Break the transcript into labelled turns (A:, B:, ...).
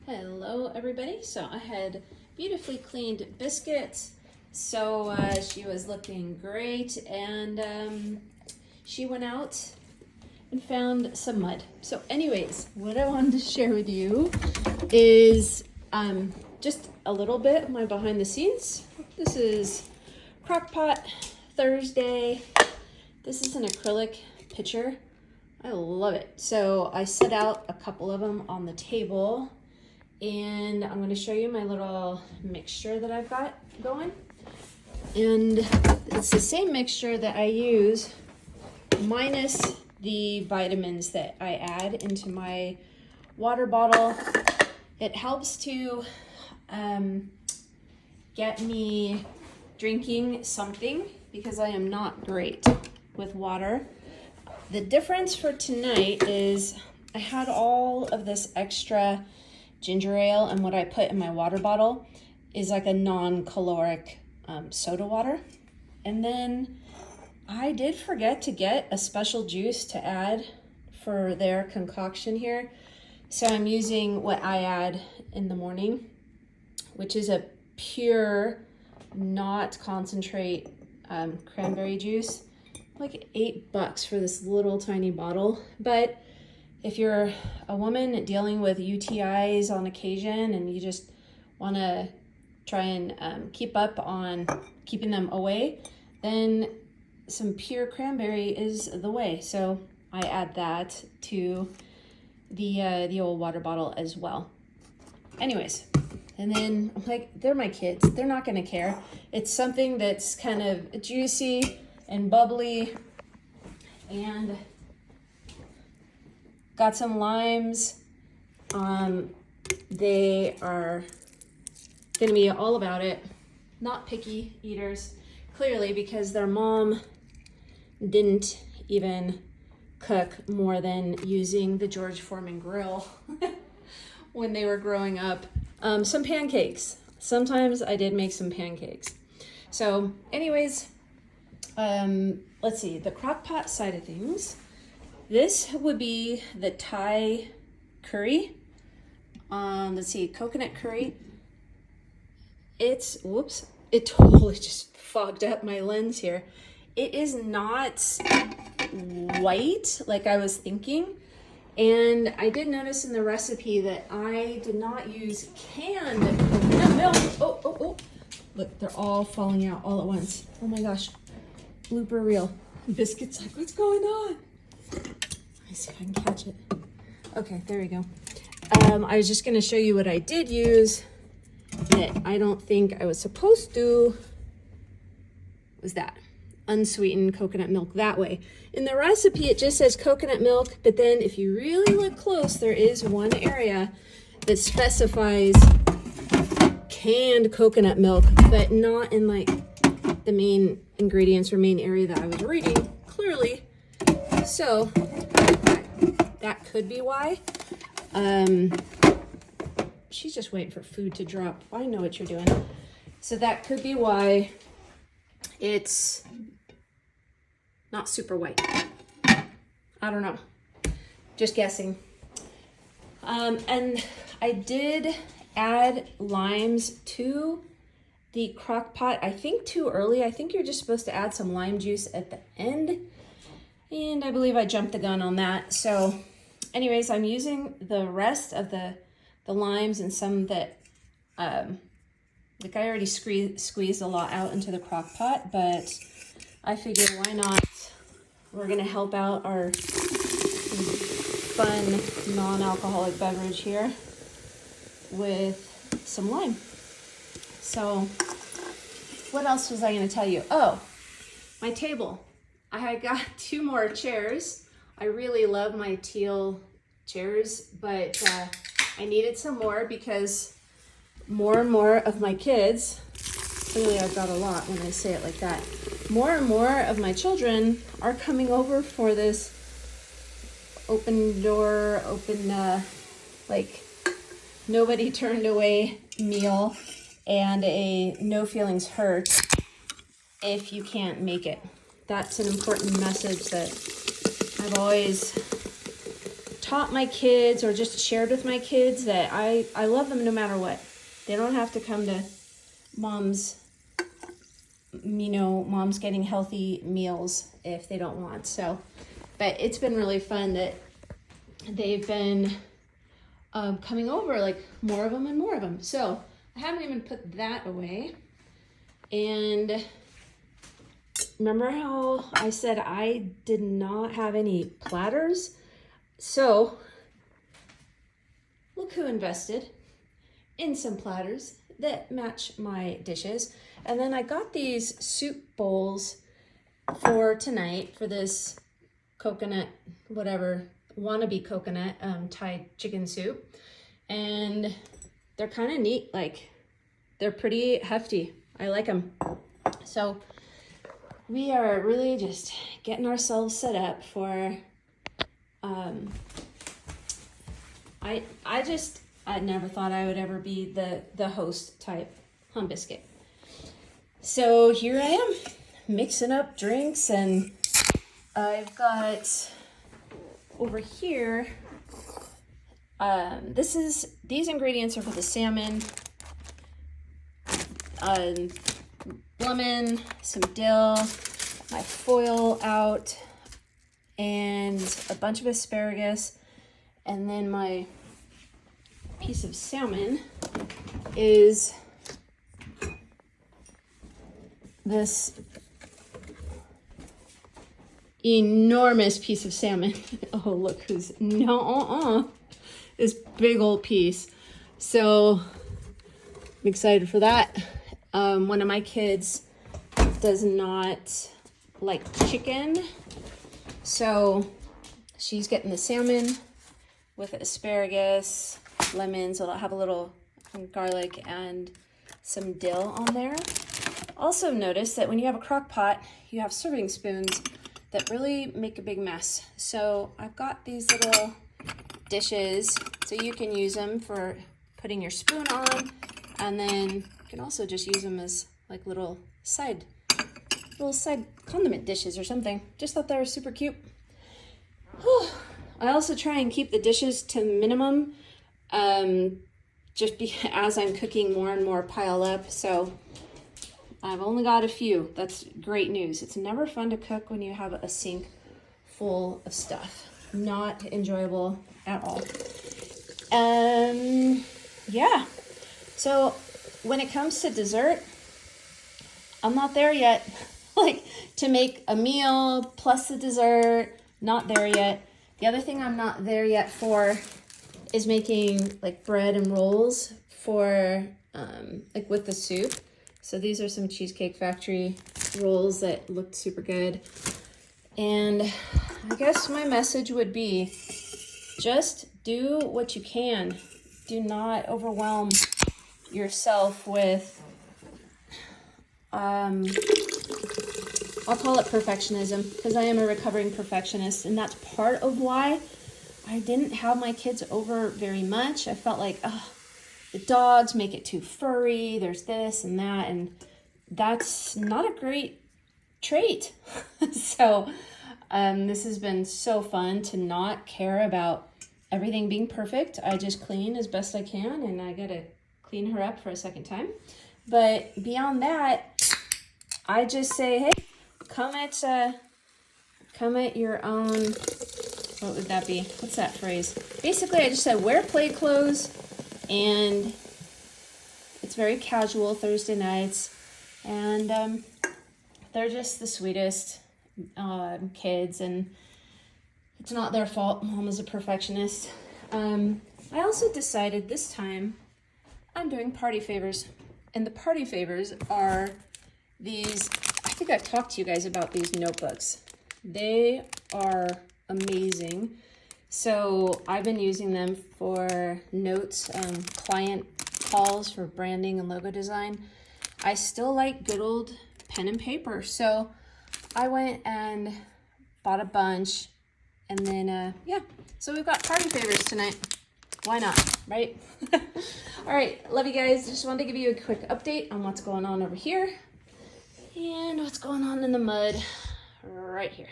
A: Hello everybody. So I had beautifully cleaned biscuits. So she was looking great, and she went out and found some mud. So anyways, what I wanted to share with you is just a little bit of my behind the scenes. This is crock pot Thursday. This is an acrylic pitcher. I love it. So I set out a couple of them on the table, and I'm going to show you my little mixture that I've got going. And it's the same mixture that I use minus the vitamins that I add into my water bottle. It helps to get me drinking something because I am not great with water. The difference for tonight is I had all of this extra ginger ale, and what I put in my water bottle is like a non-caloric soda water. And then I did forget to get a special juice to add for their concoction here. So I'm using what I add in the morning, which is a pure, not concentrate cranberry juice. Like $8 for this little tiny bottle. But if you're a woman dealing with UTIs on occasion and you just want to try and keep up on keeping them away, then some pure cranberry is the way. So I add that to the old water bottle as well. Anyways, and then I'm like, they're my kids. They're not going to care. It's something that's kind of juicy and bubbly, and got some limes. They are gonna be all about it. Not picky eaters, clearly, because their mom didn't even cook more than using the George Foreman grill when they were growing up. Some pancakes. Sometimes I did make some pancakes. So anyways, let's see, the crock pot side of things. This would be the Thai curry. Let's see, coconut curry. It's, whoops, it totally just fogged up my lens here. It is not white like I was thinking. And I did notice in the recipe that I did not use canned coconut milk. Oh. Look, they're all falling out all at once. Oh my gosh. Blooper reel. Biscuit's like, what's going on? Let me see if I can catch it. Okay, there we go. I was just going to show you what I did use that I don't think I was supposed to. Was that unsweetened coconut milk that way? In the recipe, it just says coconut milk, but then if you really look close, there is one area that specifies canned coconut milk, but not in like the main ingredients or main area that I was reading clearly. So that could be why. She's just waiting for food to drop. I know what you're doing. So that could be why it's not super white. I don't know. Just guessing. And I did add limes to the crock pot. I think too early. I think you're just supposed to add some lime juice at the end. And I believe I jumped the gun on that. So anyways, I'm using the rest of the limes and some that, like I already squeezed a lot out into the crock pot, but I figured why not? We're gonna help out our fun non-alcoholic beverage here with some lime. So what else was I going to tell you? Oh, my table. I got 2 more chairs. I really love my teal chairs, but I needed some more because more and more of my kids, clearly I've got a lot when I say it like that, more and more of my children are coming over for this open door, like nobody turned away meal and a no feelings hurt if you can't make it. That's an important message that I've always taught my kids or just shared with my kids that I love them no matter what. They don't have to come to mom's, you know, mom's getting healthy meals if they don't want. So, but it's been really fun that they've been coming over, like more of them and more of them. So I haven't even put that away. And remember how I said I did not have any platters? So look who invested in some platters that match my dishes. And then I got these soup bowls for tonight for this coconut, whatever, wannabe coconut Thai chicken soup. And they're kind of neat, like they're pretty hefty. I like them. So we are really just getting ourselves set up for, I never thought I would ever be the host type hum biscuit. So here I am mixing up drinks, and I've got over here, these ingredients are for the salmon, lemon, some dill, my foil out, and a bunch of asparagus, and then my piece of salmon is this enormous piece of salmon. Oh, look who's, this big old piece. So I'm excited for that. One of my kids does not like chicken, so she's getting the salmon with asparagus, lemons. It'll have a little garlic and some dill on there. Also notice that when you have a crock pot, you have serving spoons that really make a big mess. So I've got these little dishes, so you can use them for putting your spoon on, and then you can also just use them as like little side condiment dishes or something. Just thought they were super cute. Whew. I also try and keep the dishes to minimum, as I'm cooking more and more pile up. So I've only got a few. That's great news. It's never fun to cook when you have a sink full of stuff. Not enjoyable at all. Yeah. So when it comes to dessert, I'm not there yet. Like, to make a meal plus the dessert, not there yet. The other thing I'm not there yet for is making like bread and rolls for like with the soup. So these are some Cheesecake Factory rolls that looked super good. And I guess my message would be, just do what you can. Do not overwhelm yourself with, I'll call it perfectionism, because I am a recovering perfectionist, and that's part of why I didn't have my kids over very much. I felt like, oh, the dogs make it too furry, there's this and that, and that's not a great trait. So this has been so fun to not care about everything being perfect. I just clean as best I can, and I gotta clean her up for a second time. But beyond that, I just say, hey, come at your own, what would that be? What's that phrase? Basically, I just said wear play clothes, and it's very casual Thursday nights, and they're just the sweetest kids, and it's not their fault. Mom is a perfectionist. I also decided this time I'm doing party favors, and the party favors are these. I think I've talked to you guys about these notebooks. They are amazing. So I've been using them for notes, client calls for branding and logo design. I still like good old pen and paper. So I went and bought a bunch, and then, yeah. So we've got party favors tonight. Why not, right? All right, love you guys. Just wanted to give you a quick update on what's going on over here and what's going on in the mud right here.